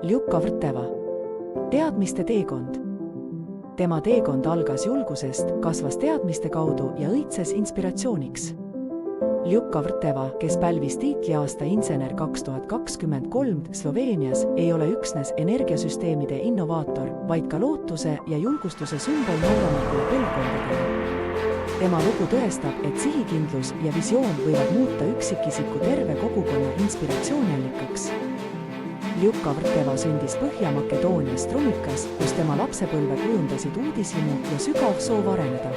Ljukka Vrteva. Teadmiste teekond. Tema teekond algas julgusest, kasvas teadmiste kaudu ja õitses inspiratsiooniks. Ljukka Vrteva, kes pälvis tiitli aasta insener 2023 Sloveenias, ei ole üksnes energiasüsteemide innovaator, vaid ka lootuse ja julgustuse sümbol noorematele põlvkondadele. Tema lugu tõestab, et sihikindlus ja visioon võivad muuta üksikisiku terve kogukonna inspiratsiooniallikaks. Ljukka Vrteva sündis Põhja-Makedoonias Strumikas, kus tema lapsepõlve kujundasid uudishimu ja sügav soov areneda.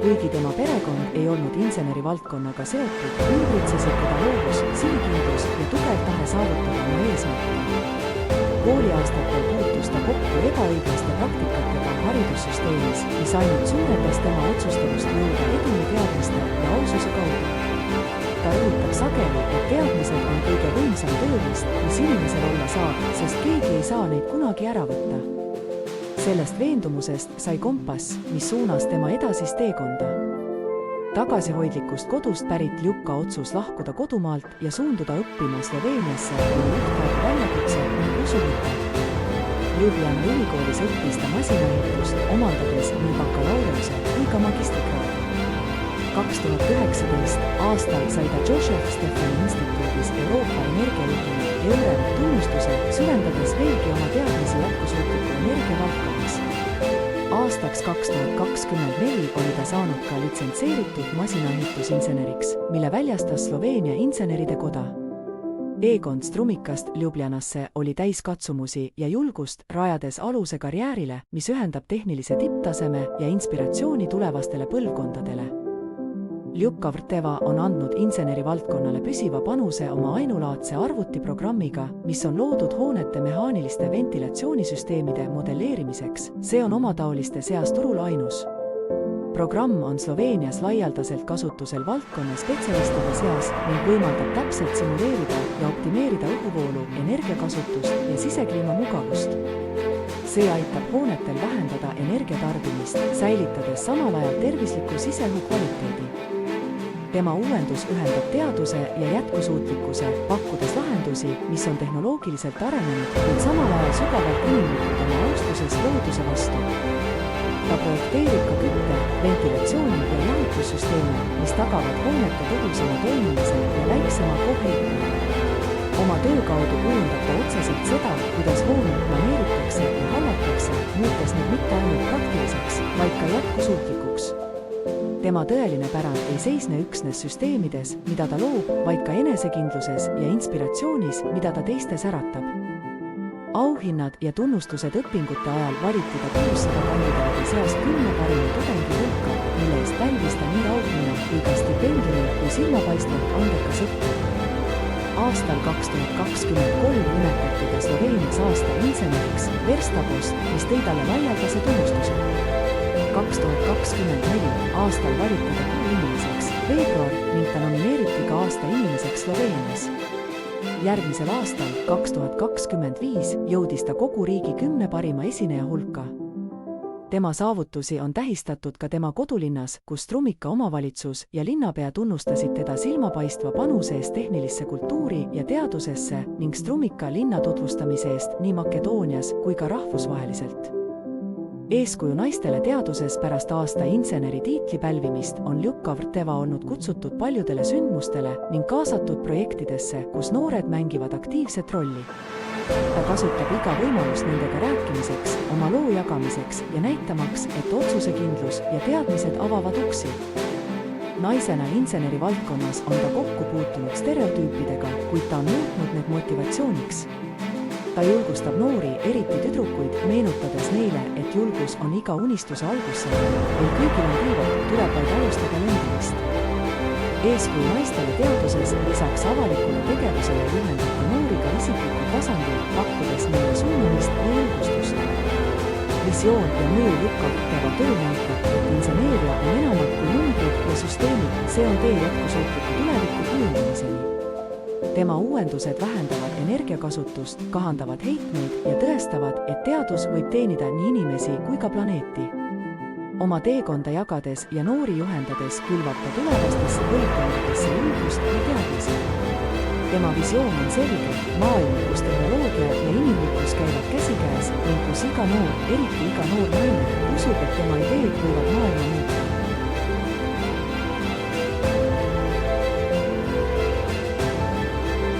Kuigi tema perekond ei olnud inseneri valdkonnaga seotud, ümbritsesid teda loovus, sihikindlus ja tugev tahe saavutada oma eesmärke. Kooliaastatel puutus ta kokku ebaõiglaste praktikatega haridussüsteemis, mis ainult suurendas tema otsustavust jõuda eduni teadmiste ja aususe kaudu. Ta rõhutab sageli, et teadmised on kõige võimsam tööriist, mis inimesel olla saab, sest keegi ei saa neid kunagi ära võtta. Sellest veendumusest sai kompass, mis suunas tema edasist teekonda. Tagasihoidlikust kodust pärit Ljukka otsus lahkuda kodumaalt ja suunduda õppima Sloveeniasse oli ühtaegu väljakutse ning usuvõte. Ljubljana ülikoolis õppis ta masinaehitust, omandades nii bakalaureuse kui ka magistrikraadi. 2019 aastal sai ta Jožef Stefani instituudis Euroopa energiajuhina EUREM tunnustuse, süvendades veelgi oma teadmisi jätkusuutliku energia valdkonnas. Aastaks 2024 oli ta saanud ka litsentseeritud masinaehitusinseneriks, mille väljastas Sloveenia inseneride koda. Teekond Strumikast Ljubljanasse oli täis katsumusi ja julgust, rajades aluse karjäärile, mis ühendab tehnilise tipptaseme ja inspiratsiooni tulevastele põlvkondadele. Ljukka Vrteva on andnud inseneri valdkonnale püsiva panuse oma ainulaadse arvutiprogrammiga, mis on loodud hoonete mehaaniliste ventilatsioonisüsteemide modelleerimiseks. See on omataoliste seas turul ainus. Programm on Sloveenias laialdaselt kasutusel valdkonna spetsialistide seas ning võimaldab täpselt simuleerida ja optimeerida õhuvoolu, energiakasutust ja sisekliima mugavust. See aitab hoonetel vähendada energiatarbimist, säilitades samal ajal tervisliku siseõhu kvaliteedi. Tema uuendus ühendab teaduse ja jätkusuutlikkuse, pakkudes lahendusi, mis on tehnoloogiliselt arenenud, kuid samal ajal sügavalt inimlikud oma austuses looduse vastu. Ta projekteerib ka kütte, ventilatsiooni ja jahutussüsteeme, mis tagavad hoonete tõhusama toimimise ja väiksema koheitme. Oma töö kaudu kujundab ta otseselt seda, kuidas hooneid planeeritakse ja hallatakse, muutes need mitte ainult praktiliseks, vaid ka jätkusuutlikuks. Tema tõeline pärand ei seisne üksnes süsteemides, mida ta loob, vaid ka enesekindluses ja inspiratsioonis, mida ta teistes äratab. Auhinnad ja tunnustused õpingute ajal valiti ta 600 kandidaadi seast 10 parima tudengi hulka, mille eest pälvis ta nii auhinna kui ka stipendiumi kui silmapaistvalt andekas õppija. Aastal 2023 nimetati ta Sloveenias aasta inseneriks Verstapost, mis tõi talle laialdase tunnustuse. 2024 aastal valiti ta inimeseks veebruar ning ta nomineeriti ka aasta inimeseks Sloveenias. Järgmisel aastal, 2025, jõudis ta kogu riigi 10 parima esineja hulka. Tema saavutusi on tähistatud ka tema kodulinnas, kus Strumika omavalitsus ja linnapea tunnustasid teda silmapaistva panuse eest tehnilisse kultuuri ja teadusesse ning Strumika linna tutvustamise eest nii Makedoonias kui ka rahvusvaheliselt. Eeskuju naistele teaduses pärast aasta inseneri tiitli pälvimist on Ljukka Vrteva olnud kutsutud paljudele sündmustele ning kaasatud projektidesse, kus noored mängivad aktiivset rolli. Ta kasutab iga võimalust nendega rääkimiseks, oma loo jagamiseks ja näitamaks, et otsusekindlus ja teadmised avavad uksi. Naisena inseneri valdkonnas on ta kokku puutunud stereotüüpidega, kuid ta on muutnud need motivatsiooniks. Ta julgustab noori, eriti tüdrukuid, meenutades neile, et julgus on iga unistuse algusse, et kõigil on kiired, tuleb vaid alustada lendimist. Eeskuju naistele teaduses lisaks avalikule tegevusele juhendab ka noori ka isiklikul tasandil, pakkudes neile suunamist ja julgustust. Visioon ja mõju Ljukka Vrteva töö näitab, et inseneeria on enamalt kui numbrid ja süsteemid, see on tee jätkusuutliku tuleviku kujundamiseni. Tema uuendused vähendavad energiakasutust, kahandavad heitmeid ja tõestavad, et teadus võib teenida nii inimesi kui ka planeeti. Oma teekonda jagades ja noori juhendades külvab ta tulevastesse põlvkondadesse julgust ja teadmisi. Tema visioon on selge, maailm, kus tehnoloogia tehnoloogia ja inimlikkus käivad käsikäes ning kus iga noor, eriti iga noor naine, usub, et tema ideed võivad